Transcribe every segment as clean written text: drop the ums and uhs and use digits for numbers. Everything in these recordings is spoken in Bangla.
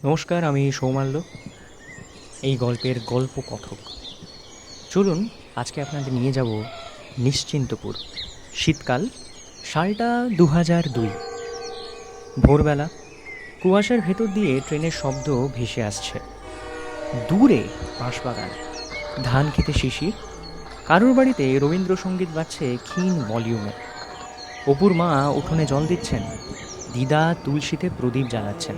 নমস্কার, আমি সৌমাল্য, এই গল্পের গল্প কথক। চলুন আজকে আপনাদের নিয়ে যাব নিশ্চিন্তপুর। শীতকাল, সালটা 2002। ভোরবেলা, কুয়াশার ভেতর দিয়ে ট্রেনের শব্দ ভেসে আসছে। দূরে বাঁশবাগান, ধান খেতে শিশির, কারোর বাড়িতে রবীন্দ্রসঙ্গীত বাজছে ক্ষীণ ভলিউমে। অপুর মা উঠোনে জল দিচ্ছেন, দিদা তুলসীতে প্রদীপ জ্বালাচ্ছেন।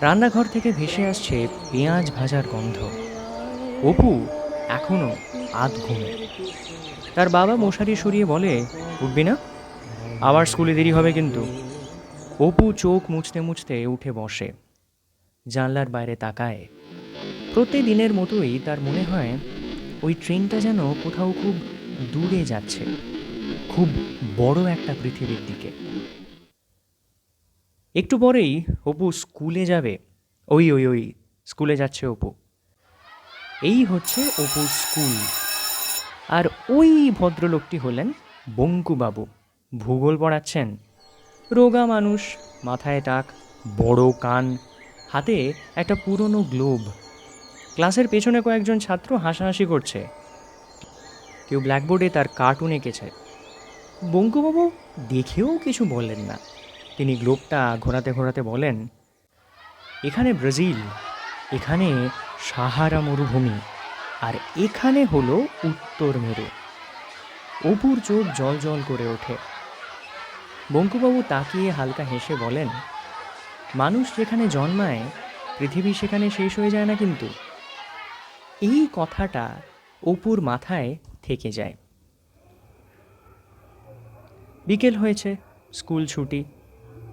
রান্নাঘর থেকে ভেসে আসছে পেঁয়াজ ভাজার গন্ধ। অপু এখনও আধ ঘুমে। তার বাবা মশারি সরিয়ে বলে, উঠবি না? আবার স্কুলে দেরি হবে কিন্তু। অপু চোখ মুছতে মুছতে উঠে বসে, জানলার বাইরে তাকায়। প্রতিদিনের মতোই তার মনে হয় ওই ট্রেনটা যেন কোথাও খুব দূরে যাচ্ছে, খুব বড় একটা পৃথিবীর দিকে। একটু পরেই অপু স্কুলে যাবে। ওই ওই ওই স্কুলে যাচ্ছে অপু। এই হচ্ছে অপুর স্কুল। আর ওই ভদ্রলোকটি হলেন বঙ্কুবাবু, ভূগোল পড়াচ্ছেন। রোগা মানুষ, মাথায় টাক, বড় কান, হাতে একটা পুরনো গ্লোব। ক্লাসের পেছনে কয়েকজন ছাত্র হাসাহাসি করছে। কেউ ব্ল্যাকবোর্ডে তার কার্টুন এঁকেছে। বঙ্কুবাবু দেখেও কিছু বললেন না। তিনি গ্লোবটা ঘোরাতে ঘোরাতে বলেন, এখানে ব্রাজিল, এখানে সাহারা মরুভূমি, আর এখানে হলো উত্তর মেরু। অপুর চোখ জল জল করে ওঠে। বঙ্কুবাবু তাকিয়ে হালকা হেসে বলেন, মানুষ যেখানে জন্মায় পৃথিবী সেখানে শেষ হয়ে যায় না কিন্তু। এই কথাটা অপুর মাথায় থেকে যায়। বিকেল হয়েছে, স্কুল ছুটি।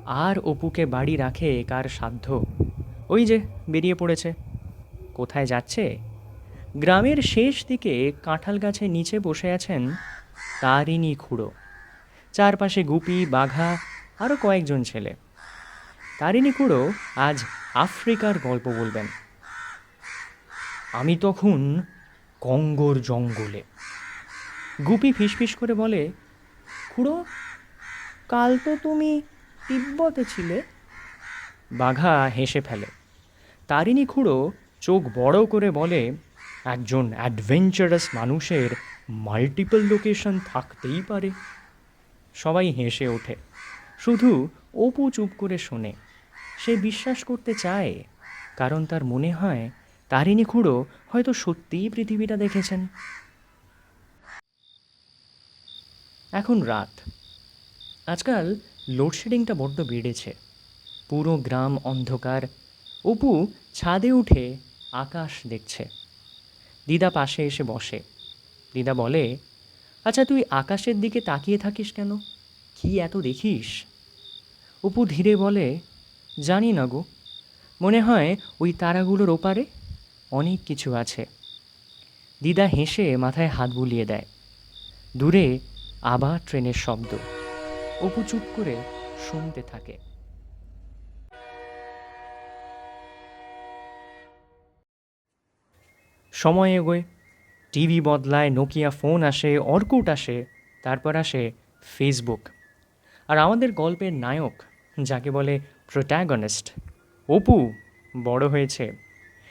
আর অপুকে বাড়ি রাখে কার সাধ্য? ওই যে বেরিয়ে পড়েছে। কোথায় যাচ্ছে? গ্রামের শেষ দিকে কাঁঠাল গাছের নিচে বসে আছেন তারিণী খুড়ো। চারপাশে গুপি, বাঘা, আরও কয়েকজন ছেলে। তারিণী খুড়ো আজ আফ্রিকার গল্প বলবেন। আমি তখন কঙ্গোর জঙ্গলে। গুপি ফিসফিস করে বলে, খুড়ো, কাল তো তুমি তিব্বতে ছিলে। বাঘা হেসে ফেলে। তারিণী খুড়ো চোখ বড় করে বলে, একজন অ্যাডভেঞ্চারাস মানুষের মাল্টিপল লোকেশন থাকতেই পারে। সবাই হেসে ওঠে, শুধু অপু চুপ করে শোনে। সে বিশ্বাস করতে চায়, কারণ তার মনে হয় তারিণী খুড়ো হয়তো সত্যিই পৃথিবীটা দেখেছেন। এখন রাত। আজকাল লোডশেডিংটা বড্ড বেড়েছে। পুরো গ্রাম অন্ধকার। অপু ছাদে উঠে আকাশ দেখছে। দিদা পাশে এসে বসে। দিদা বলে, আচ্ছা তুই আকাশের দিকে তাকিয়ে থাকিস কেন? কি এত দেখিস? অপু ধীরে বলে, জানি না গো, মনে হয় ওই তারাগুলোর ওপারে অনেক কিছু আছে। দিদা হেসে মাথায় হাত বুলিয়ে দেয়। দূরে আবার ট্রেনের শব্দ। অপু চুপ করে শুনতে থাকে। সময় এগোয়, টিভি বদলায়, নোকিয়া ফোন আসে, অর্কুট আসে, তারপর আসে ফেসবুক। আর আমাদের গল্পের নায়ক, যাকে বলে প্রোট্যাগনিস্ট, অপু বড় হয়েছে।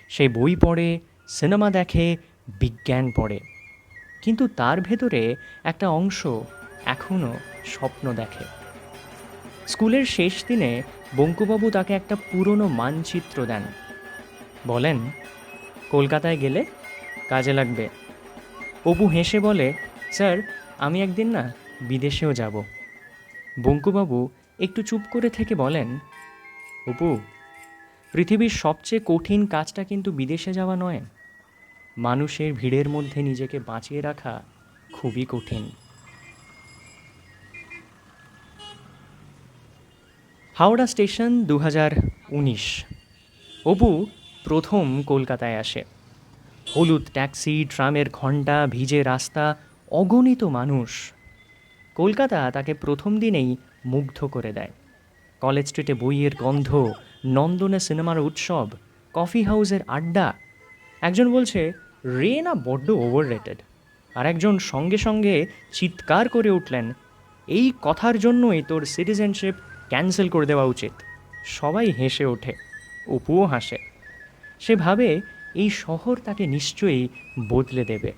সে বই পড়ে, সিনেমা দেখে, বিজ্ঞান পড়ে, কিন্তু তার ভেতরে একটা অংশ এখনও স্বপ্ন দেখে। স্কুলের শেষ দিনে বঙ্কুবাবু তাকে একটা পুরনো মানচিত্র দেন। বলেন, কলকাতায় গেলে কাজে লাগবে। অপু হেসে বলে, স্যার, আমি একদিন না বিদেশেও যাব। বঙ্কুবাবু একটু চুপ করে থেকে বলেন, অপু, পৃথিবীর সবচেয়ে কঠিন কাজটা কিন্তু বিদেশে যাওয়া নয়। মানুষের ভিড়ের মধ্যে নিজেকে বাঁচিয়ে রাখা খুবই কঠিন। হাওড়া স্টেশন, 2019। অপু প্রথম কলকাতায় আসে। হলুদ ট্যাক্সি, ট্রামের ঘণ্টা, ভিজে রাস্তা, অগণিত মানুষ। কলকাতা তাকে প্রথম দিনেই মুগ্ধ করে দেয়। কলেজ স্ট্রিটে বইয়ের গন্ধ, নন্দনে সিনেমার উৎসব, কফি হাউসের আড্ডা। একজন বলছে, রে না বড্ড ওভার রেটেড। আর একজন সঙ্গে সঙ্গে চিৎকার করে উঠলেন, এই কথার জন্যই তোর সিটিজেনশিপ ক্যান্সেল করে দেওয়া উচিত। সবাই হেসে ওঠে। অপুও হাসে। সে ভাবে এই শহর তাকে নিশ্চয়ই বদলে দেবে।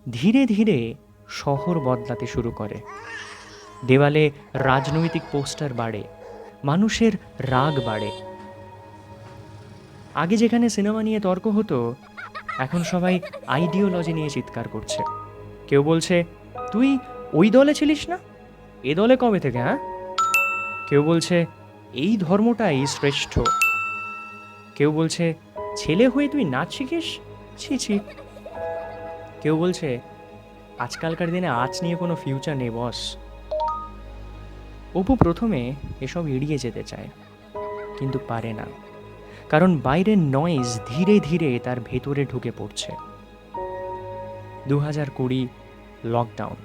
ধীরে ধীরে শহর বদলাতে শুরু করে। দেওয়ালে রাজনৈতিক পোস্টার বাড়ে, মানুষের রাগ বাড়ে। আগে যেখানে সিনেমা নিয়ে তর্ক হতো, এখন সবাই আইডিওলজি নিয়ে চিৎকার করছে। কেউ বলছে, তুই ওই দলে ছিলিস না, এ দলে কবে থেকে? হ্যাঁ। কেউ বলছে, এই ধর্মটাই শ্রেষ্ঠ। কেউ বলছে, ছেলে হয়ে তুই নাচ শিখিস, ছি ছি। কেউ বলছে, আজকালকার দিনে আর্টস নিয়ে কোনো ফিউচার নেই বস। অপু প্রথমে এসব এড়িয়ে যেতে চায়, কিন্তু পারে না, কারণ বাইরের নয়েজ ধীরে ধীরে তার ভেতরে ঢুকে পড়ছে। 2020 লকডাউন।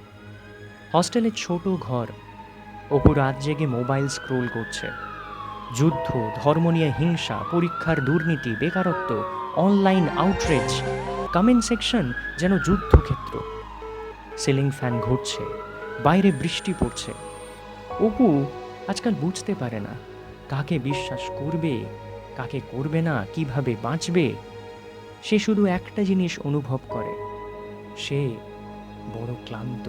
হস্টেলের ছোট ঘর। অপু রাত জেগে মোবাইল স্ক্রোল করছে। যুদ্ধ, ধর্ম নিয়ে হিংসা, পরীক্ষার দুর্নীতি, বেকারত্ব, অনলাইন আউটরিচ। কমেন্ট সেকশন যেন যুদ্ধক্ষেত্র। সিলিং ফ্যান ঘুরছে, বাইরে বৃষ্টি পড়ছে। অপু আজকাল বুঝতে পারে না কাকে বিশ্বাস করবে, কাকে করবে না, কিভাবে বাঁচবে। সে শুধু একটা জিনিস অনুভব করে, সে বড় ক্লান্ত।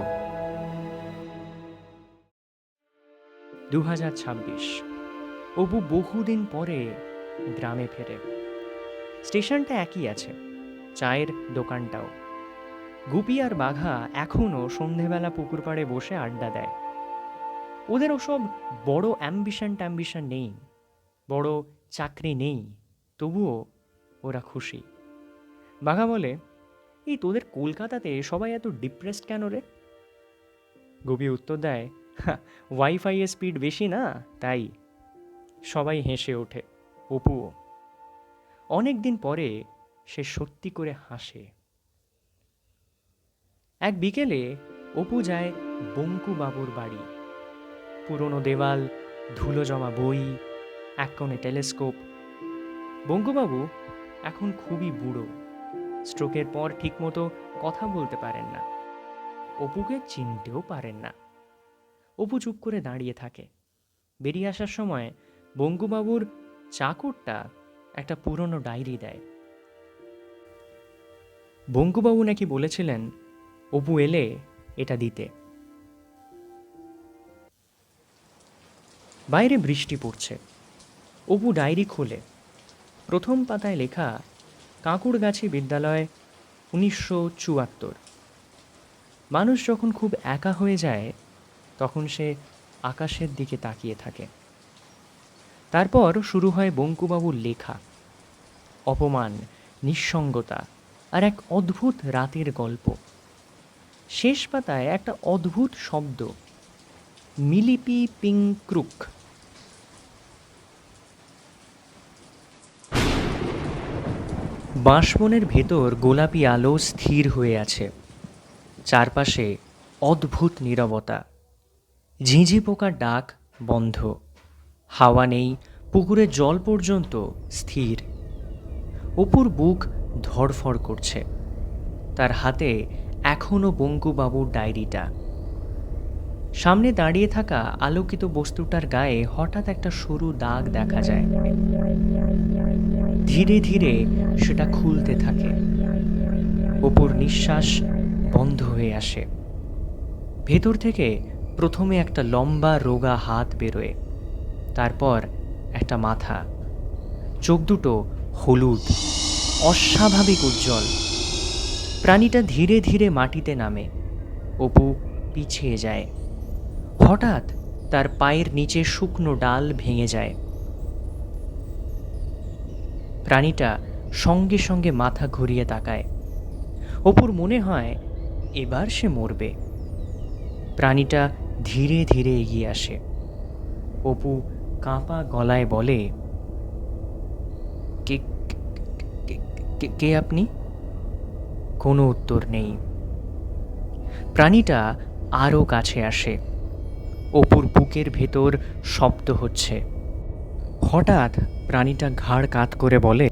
2026। অপু বহুদিন পরে গ্রামে ফেরে। স্টেশনটা একই আছে, চায়ের দোকানটাও। গুপি আর বাঘা এখনও সন্ধেবেলা পুকুর পাড়ে বসে আড্ডা দেয়। ওদের ওসব বড় অ্যাম্বিশন নেই, বড় চাকরি নেই, তবুও ওরা খুশি। বাঘা বলে, এই তোদের কলকাতাতে সবাই এত ডিপ্রেসড কেন রে? গুপি উত্তর দেয়, ওয়াইফাই এর স্পিড বেশি না, তাই। সবাই হেসে ওঠে, অপুও। অনেক দিন পরে সে সত্যি করে হাসে। এক বিকেলে অপু যায় বঙ্কু বাবুর বাড়ি। পুরনো দেওয়াল, ধুলো জমা বই, এক কোণে টেলিস্কোপ। বঙ্কুবাবু এখন খুবই বুড়ো, স্ট্রোকের পর ঠিকমতো কথা বলতে পারেন না, অপুকে চিনতেও পারেন না। অপু চুপ করে দাঁড়িয়ে থাকে। বেরিয়ে আসার সময় বঙ্কুবাবুর চাকরটা একটা পুরনো ডায়েরি দেয়। বঙ্কুবাবু নাকি বলেছিলেন অপু এলে এটা দিতে। বাইরে বৃষ্টি পড়ছে। অপু ডায়েরি খোলে। প্রথম পাতায় লেখা, কাঁকুড়গাছি বিদ্যালয়, 1974। মানুষ যখন খুব একা হয়ে যায়, তখন সে আকাশের দিকে তাকিয়ে থাকে। তারপর শুরু হয় বঙ্কুবাবুর লেখা। অপমান, নিঃসঙ্গতা আর এক অদ্ভুত রাতের গল্প। শেষ পাতায় একটা অদ্ভুত শব্দ, মিলিপি পিং ক্রুক। বাঁশবনের ভেতর গোলাপি আলো স্থির হয়ে আছে। চারপাশে অদ্ভুত নীরবতা। ঝিঁঝি পোকার ডাক বন্ধ। হাওয়া নেই, পুকুরের জল পর্যন্ত স্থির। অপুর বুক ধড়ফড় করছে। তার হাতে এখনও বঙ্কুবাবুর ডায়েরিটা। সামনে দাঁড়িয়ে থাকা আলোকিত বস্তুটার গায়ে হঠাৎ একটা সরু দাগ দেখা যায়। ধীরে ধীরে সেটা খুলতে থাকে। অপুর নিঃশ্বাস বন্ধ হয়ে আসে। ভেতর থেকে প্রথমে একটা লম্বা রোগা হাত বেরোয়, তারপর একটা মাথা। চোখ দুটো হলুদ, অস্বাভাবিক উজ্জ্বল। প্রাণীটা ধীরে ধীরে মাটিতে নামে। অপু পিছিয়ে যায়। হঠাৎ তার পায়ের নিচে শুকনো ডাল ভেঙে যায়। প্রাণীটা সঙ্গে সঙ্গে মাথা ঘুরিয়ে তাকায়। অপুর মনে হয় এবার সে মরবে। প্রাণীটা ধীরে ধীরে এগিয়ে আসে। অপু কাঁপা গলায় বলে, কে কে আপনি? কোনো উত্তর নেই। প্রাণীটা আরও কাছে আসে। অপুর বুকের ভেতর শব্দ হচ্ছে। হঠাৎ প্রাণীটা ঘাড় কাত করে বলে,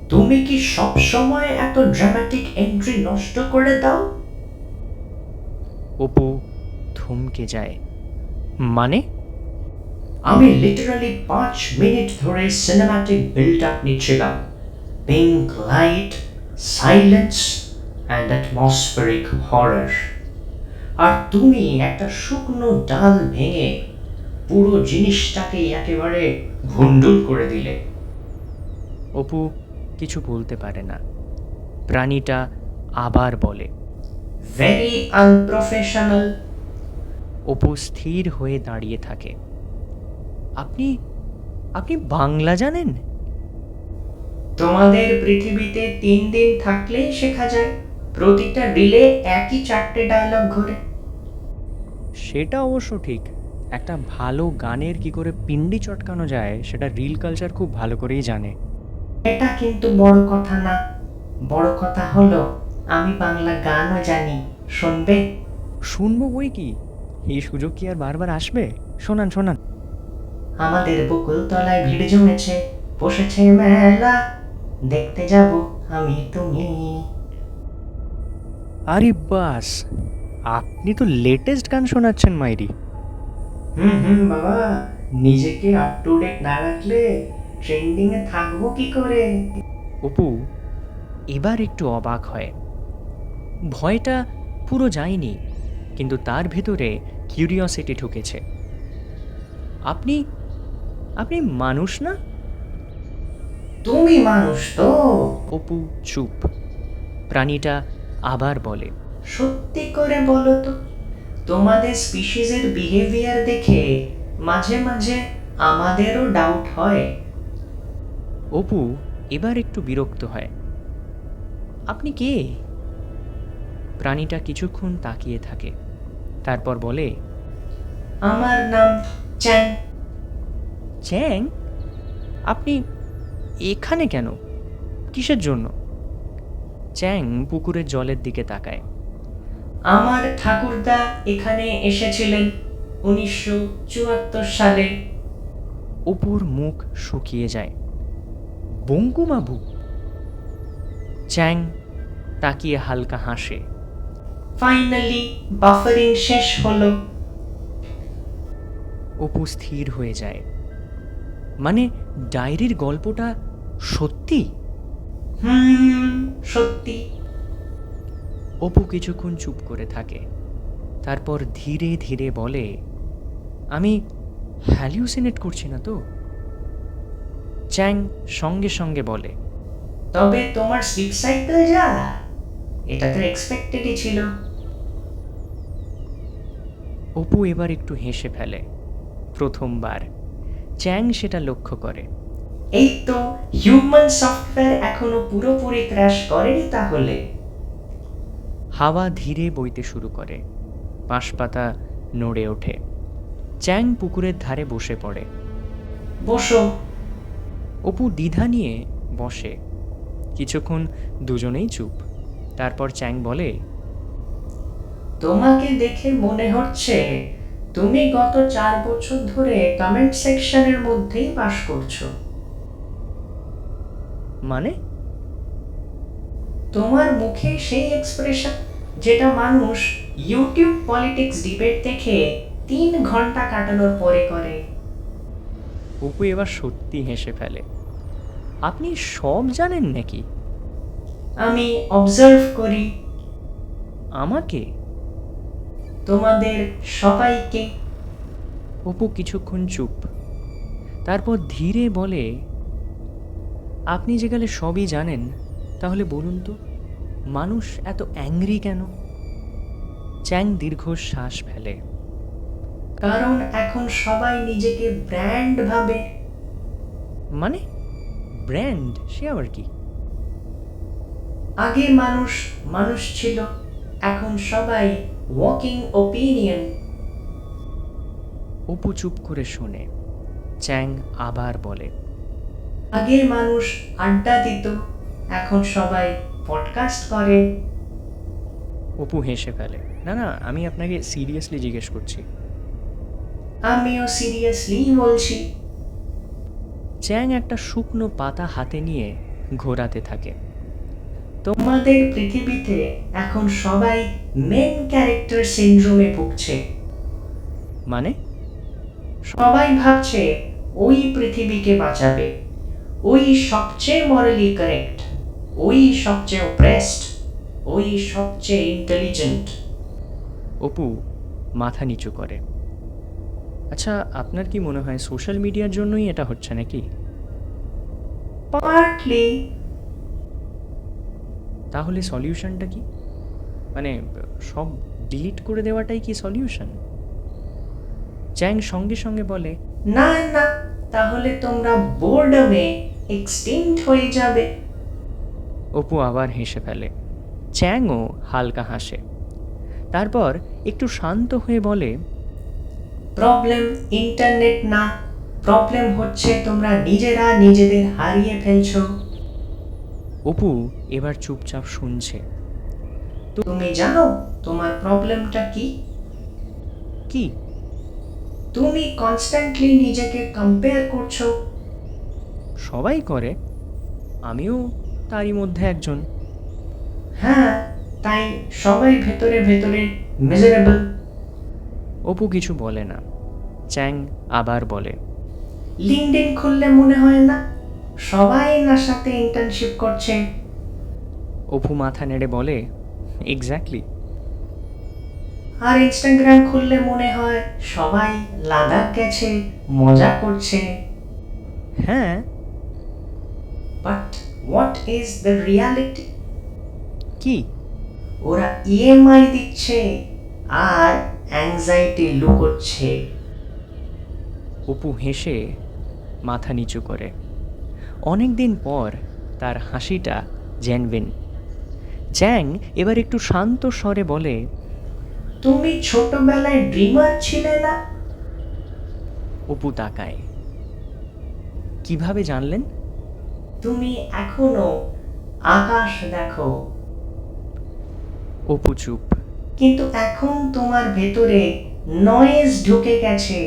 তুমি কি সব সময় এত ড্রামাটিক এন্ট্রি নষ্ট করে দাও? অপু থমকে যায়। মানে? আমি লিটারালি 5 মিনিট ধরে সিনেম্যাটিক বিল্ড আপ নিচ্ছিলাম। Pink light, silence and atmospheric horror. আর তুমি একটা শুকনো ডাল ভেঙে পুরো জিনিসটাকে একেবারে ভণ্ডুল করে দিলে। অপু কিছু বলতে পারে না। প্রাণীটা আবার বলে, ভেরি আনপ্রফেশনাল। অপু স্থির হয়ে দাঁড়িয়ে থাকে। আপনি আপনি বাংলা জানেন? তোমাদের পৃথিবীতে 3 দিন থাকলেই শেখা যায়। প্রতিটা রিলে একই 4টে ডায়লগ ঘোরে। সেটা অবশ্য ঠিক। একটা ভালো গানের কি করে পিন্ডি চটকানো যায় সেটা রিল কালচার খুব ভালো করেই জানে। এটা কিন্তু বড় কথা না। বড় কথা হলো আমি বাংলা গানও জানি। শুনবে? শুনবো বই কি, এই সুযোগ কি আর বারবার আসবে? শোনান শোনান। আমাদের বকুলতলায় ভিড় জমেছে, বসেছে মেলা, দেখতে যাব আমি তুমি। আরে বাস, আপনি তো লেটেস্ট গান শোনাচ্ছেন মাইরি। বাবা, নিজেকে আপ টু ডেট না রাখলে ট্রেন্ডিং এ থাকবো কি করে? অপু এবার একটু অবাক হয়। ভয়টা পুরো যায়নি, কিন্তু তার ভেতরে কিউরিওসিটি ঢুকেছে। আপনি আপনি মানুষ না? তুমি মানুষ তো? অপু চুপ। প্রাণীটা আবার বলে, সত্যি করে বলো তো, তোমাদের স্পিসিসের বিহেভিয়ার দেখে মাঝে মাঝে আমাদেরও ডাউট হয়। অপু এবার একটু বিরক্ত হয়। আপনি কে? প্রাণীটা কিছুক্ষণ তাকিয়ে থাকে, তারপর বলে, আমার নাম চ্যাং। চ্যাং? আপনি এখানে কেন? কিসের জন্য? চ্যাং পুকুরের জলের দিকে তাকায়। আমার ঠাকুরদা এখানে এসেছিলেন 1974 সালে। অপুর মুখ শুকিয়ে যায়। বঙ্কুমাবু? চ্যাং তাকিয়ে হালকা হাসে। ফাইনালি বাফারিং শেষ হলো। অপু স্থির হয়ে যায়। মানে ডায়েরির গল্পটা সত্যি? হুম, সত্যি। অপু কিছুক্ষণ চুপ করে থাকে, তারপর ধীরে ধীরে বলে, আমি হ্যালিউসিনেট করছি না তো? চ্যাং সঙ্গে সঙ্গে বলে, তবে তোমার স্লিপ সাইকেল যা, এটা তো এক্সপেক্টেডই ছিল। অপু এবার একটু হেসে ফেলে। প্রথমবার চ্যাং সেটা লক্ষ্য করে। এই তো, হিউম্যান সফটওয়্যার এখনো পুরোপুরি ক্র্যাশ করেনি তাহলে। হাওয়া ধীরে বইতে শুরু করে, বাঁশপাতা নড়ে ওঠে। চ্যাং পুকুরের ধারে বসে পড়ে। বসো। অপু দ্বিধা নিয়ে বসে। কিছুক্ষণ দুজনেই চুপ। তারপর চ্যাং বলে, তোমাকে দেখে মনে হচ্ছে তুমি গত 4 বছর ধরে কমেন্ট সেকশনের মধ্যেই বাস করছো। মানে? তোমার মুখে সেই এক্সপ্রেশন যেটা মানুষ ইউটিউব পলিটিক্স ডিবেট দেখে 3 ঘন্টা কাটানোর পরে করে। অপু এবার সত্যি হেসে ফেলে। আপনি সব জানেন নাকি? আমি অবজার্ভ করি আমাকে? তোমাদের সবাইকে। অপু কিছুক্ষণ চুপ, তারপর ধীরে বলে, আপনি যেখানে সবই জানেন, তাহলে বলুন তো মানুষ এত অ্যাংরি কেন? চ্যাং দীর্ঘ শ্বাস ফেলে। কারণ এখন সবাই নিজেকে ব্র্যান্ড ভাবে। মানে ব্র্যান্ড সে আবার কি? আগে মানুষ মানুষ ছিল, এখন সবাই ওয়াকিং ওপিনিয়ন। অপু চুপ করে শোনে। চ্যাং আবার বলে, আগের মানুষ আড্ডা দিত, এখন সবাই পডকাস্ট করে। অপু হেসে ফেলে। না না, আমি আপনাকে সিরিয়াসলি জিজ্ঞেস করছি। আমিও সিরিয়াসলি বলছি। চ্যাং একটা শুকনো পাতা হাতে নিয়ে ঘোরাতে থাকে। তোমাদের পৃথিবীতে এখন সবাই মেন ক্যারেক্টার সিনড্রোমে ভুগছে। মানে? সবাই ভাবছে ওই পৃথিবীকে বাঁচাবে, ওই সবচেয়ে মরালি কারেক্ট, ওই সবচেয়ে অপ্রেসড, ওই সবচেয়ে ইন্টেলিজেন্ট। অপু মাথা নিচু করে। আচ্ছা, আপনার কি মনে হয় সোশ্যাল মিডিয়ার জন্যই এটা হচ্ছে নাকি? পার্টলি। তাহলে সলিউশনটা কি? মানে সব ডিলিট করে দেওয়াটাই কি সলিউশন? চ্যাং সঙ্গে সঙ্গে বলে, না না, তাহলে তোমরা বোর্ডমে এক্সটিংক্ট হয়ে যাবে। অপু আবার হেসে ফেলে। চ্যাংও হালকা হাসে। তারপর একটু শান্ত হয়ে বলে, প্রবলেম ইন্টারনেট না, প্রবলেম হচ্ছে তোমরা নিজেরা নিজেদের হারিয়ে ফেলছো। অপু এবার চুপচাপ শুনছে। তুমি জানো তোমার প্রবলেমটা কি? কি? তুমি কনস্ট্যান্টলি নিজেকে কম্পেয়ার করছো। সবাই করে, আমিও তারই মধ্যে একজন। হ্যাঁ, তাই সবাই ভেতরে ভেতরে মিজারেবল। অপু কিছু বলে না। চ্যাং আবার বলে, লিঙ্কডইন খুললে মনে হয় না সবাই না সাথে ইন্টার্নশিপ করছে? অপু মাথা নেড়ে বলে, এক্স্যাক্টলি। আর ইনস্টাগ্রাম খুললে মনে হয় সবাই লাদাখ গেছে, মজা করছে। হ্যাঁ, but what is the reality? কি? ওরা ইএমআই দিচ্ছে আর অ্যাংজাইটি লুকোচ্ছে। অপু হেসে মাথা নিচু করে। অনেক দিন পর তার হাসিটা জেনভিন। চ্যাং এবার একটু শান্ত স্বরে বলে, তুমি ছোটবেলায় ড্রিমার ছিলে না? অপু তাকায়। কিভাবে জানলেন? তুমি এখনো আকাশ দেখো, অপু চুপ। কিন্তু এখন তোমার ভেতরে নয়েজ ঢুকে গেছে।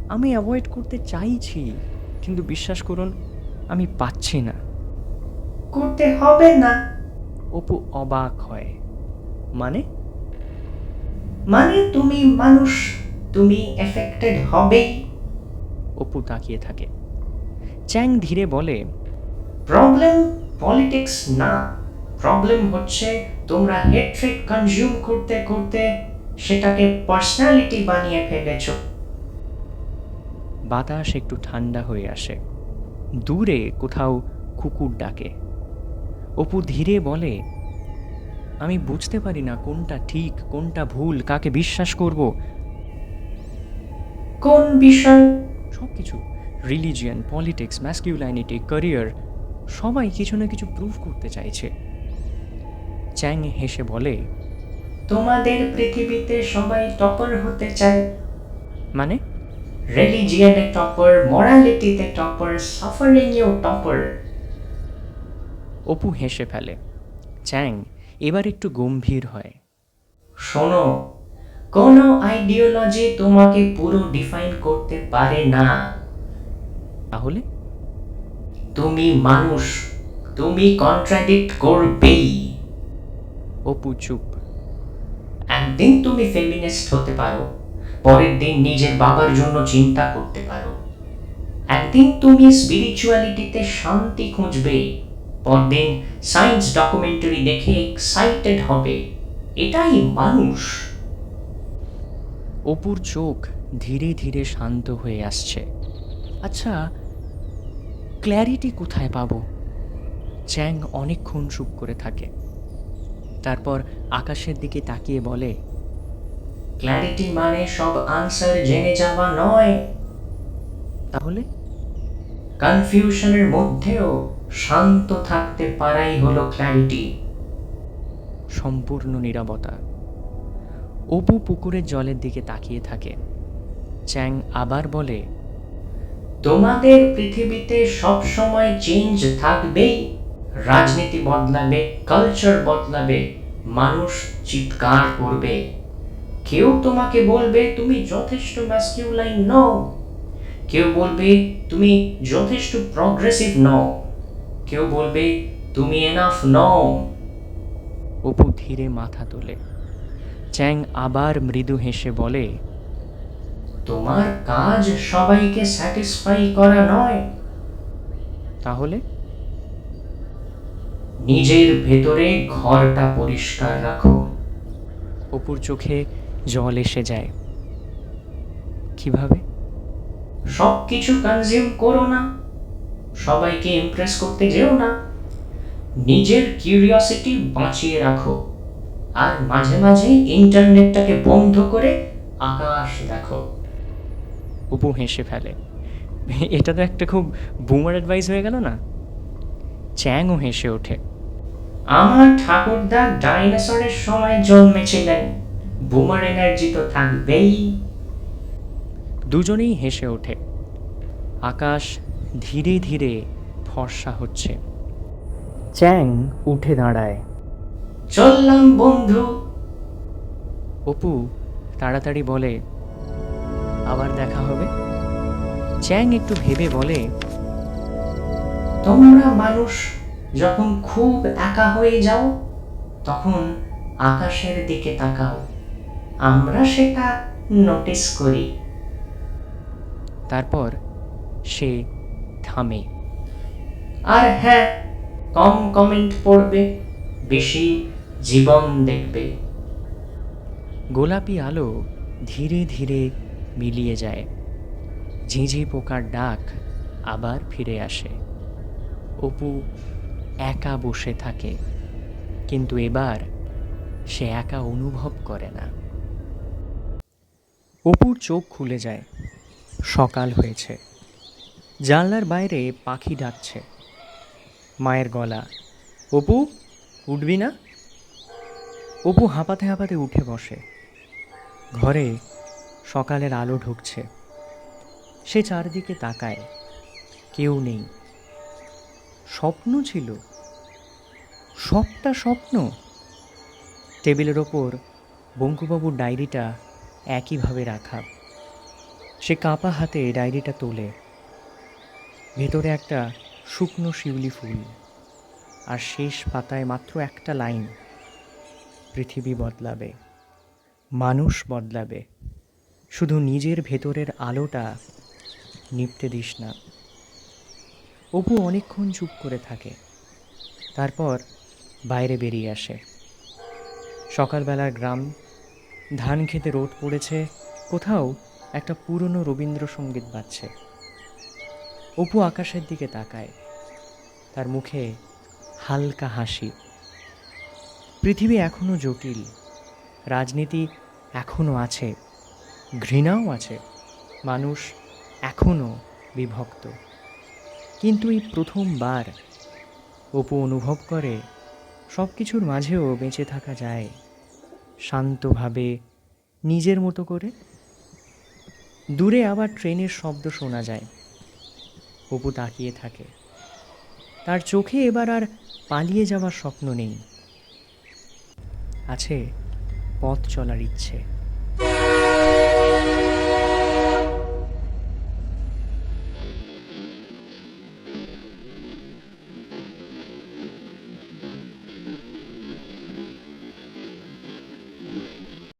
আমি অ্যাভয়েড করতে চাইছি, কিন্তু বিশ্বাস করুন আমি পাচ্ছি না। করতে হবে না। অপু অবাক হয়। মানে? মানে তুমি মানুষ, তুমি এফেক্টেড হবেই। অপু তাকিয়ে থাকে। চ্যাং ধীরে বলে, প্রবলেম পলিটিক্স না, প্রবলেম হচ্ছে তোমরা হেট্রেড কনজিউম করতে করতে সেটাকে পার্সোনালিটি বানিয়ে ফেলেছো। বাতাস একটু ঠান্ডা হয়ে আসে। দূরে কোথাও কুকুর ডাকে। অপু ধীরে বলে, আমি বুঝতে পারি না কোনটা ঠিক কোনটা ভুল, কাকে বিশ্বাস করব। কোন বিষয়? সব কিছু, রিলিজিয়ন, পলিটিক্স, ম্যাসকিউলাইনিটি, ক্যারিয়ার, সবাই কিছু না কিছু প্রুভ করতে চাইছে। চ্যাং হেসে বলে, তোমাদের পৃথিবীতে সবাই টপার হতে চায়। মানে? রিলিজিয়নে টপার, মোরালিটিতে টপার, সাফারিংয়েও টপার। অপু হেসে ফেলে। চ্যাং এবার একটু গম্ভীর হয়। শোনো, কোনো আইডিওলজি তোমাকে পুরো ডিফাইন করতে পারে না। তাহলে? তুমি মানুষ, তুমি কন্ট্রাডিক্ট করবেই। অপু চুপ। একদিন তুমি ফেমিনিস্ট হতে পারো, পরের দিন নিজের বাবার জন্য চিন্তা করতে পারো। একদিন তুমি স্পিরিচুয়ালিটিতে শান্তি খুঁজবে, পরদিন সায়েন্স ডকুমেন্টারি দেখে এক্সাইটেড হবে। এটাই মানুষ। অপুর চোখ ধীরে ধীরে শান্ত হয়ে আসছে। আচ্ছা, ক্ল্যারিটি কোথায় পাবো? চ্যাং অনেকক্ষণ চুপ করে থাকে। তারপর আকাশের দিকে তাকিয়ে বলে, ক্ল্যারিটি মানে সব আনসার জেনে যাওয়া নয়। তাহলে? কনফিউশনের মধ্যেও শান্ত থাকতে পারাই হলো ক্ল্যারিটি। সম্পূর্ণ নীরবতা। অপু পুকুরের জলের দিকে তাকিয়ে থাকে। চ্যাং আবার বলে, তোমাদের পৃথিবীতে সব সময় চেঞ্জ থাকবেই। রাজনীতি বদলাবে, কালচার বদলাবে, মানুষ চিৎকার করবে। কেউ তোমাকে বলবে তুমি যথেষ্ট ম্যাসকিউলাইন নও, কেউ বলবে তুমি যথেষ্ট প্রগ্রেসিভ নও, কেউ বলবে তুমি এনাফ নও। অপু ধীরে মাথা তোলে। চ্যাং আবার মৃদু হেসে বলে, তোমার কাজ সবাইকে স্যাটিসফাই করা নয়। তাহলে? নিজের ভেতরে ঘরটা পরিষ্কার রাখো। অপুর চোখে জল এসে যায়। কিভাবে? সবকিছু কনজিউম করো না, সবাইকে ইমপ্রেস করতে যেও না, নিজের কিউরিওসিটি বাঁচিয়ে রাখো, আর মাঝে মাঝে ইন্টারনেটটাকে বন্ধ করে আকাশ দেখো। অপু হেসে ফেলে। এটা তো একটা খুব বুমার অ্যাডভাইস হয়ে গেল না? চ্যাংও হেসে ওঠে। আমার ঠাকুরদা ডাইনোসরের সময় জন্মেছিলেন, বুমার এনার্জি তো থাকবেই। দুজনেই হেসে ওঠে। আকাশ ধীরে ধীরে ফর্সা হচ্ছে। চ্যাং উঠে দাঁড়ায়। চললাম বন্ধু। অপু তাড়াতাড়ি বলে, আবার দেখা হবে? চ্যাং একটু ভেবে বলে, তোমরা মানুষ যখন খুব একা হয়ে যাও, তখন আকাশের দিকে তাকাও, আমরা সেটা নোটিস করি। তারপর সে থামে। আর হ্যাঁ, কম কমেন্ট পড়বে, বেশি জীবন দেখবে। গোলাপি আলো ধীরে ধীরে মিলিয়ে যায়। ঝিঁঝি পোকার ডাক আবার ফিরে আসে। অপু একা বসে থাকে, কিন্তু এবার সে একা অনুভব করে না। অপুর চোখ খুলে যায়। সকাল হয়েছে। জানলার বাইরে পাখি ডাকছে। মায়ের গলা, অপু উঠবি না? অপু হাঁপাতে হাঁপাতে উঠে বসে। ঘরে সকালের আলো ঢুকছে। সে চারদিকে তাকায়, কেউ নেই। স্বপ্ন ছিল, সবটা স্বপ্ন। টেবিলের ওপর বঙ্কুবাবুর ডায়েরিটা একইভাবে রাখা। সে কাঁপা হাতে ডায়েরিটা তোলে। ভেতরে একটা শুকনো শিউলি ফুল, আর শেষ পাতায় মাত্র একটা লাইন, পৃথিবী বদলাবে, মানুষ বদলাবে, শুধু নিজের ভেতরের আলোটা নিভতে দিস না। অপু অনেকক্ষণ চুপ করে থাকে। তারপর বাইরে বেরিয়ে আসে। সকালবেলার গ্রাম, ধান খেতে রোদ পড়েছে, কোথাও একটা পুরনো রবীন্দ্রসঙ্গীত বাজছে। অপু আকাশের দিকে তাকায়। তার মুখে হালকা হাসি। পৃথিবী এখনো জটিল, রাজনীতি এখনো আছে, ঘৃণাও আছে, মানুষ এখনো বিভক্ত। কিন্তু এই প্রথমবার অপু অনুভব করে সব কিছুর মাঝেও বেঁচে থাকা যায়, শান্তভাবে, নিজের মতো করে। দূরে আবার ট্রেনের শব্দ শোনা যায়। অপু তাকিয়ে থাকে। তার চোখে এবার আর পালিয়ে যাওয়ার স্বপ্ন নেই, আছে পথ চলার ইচ্ছে।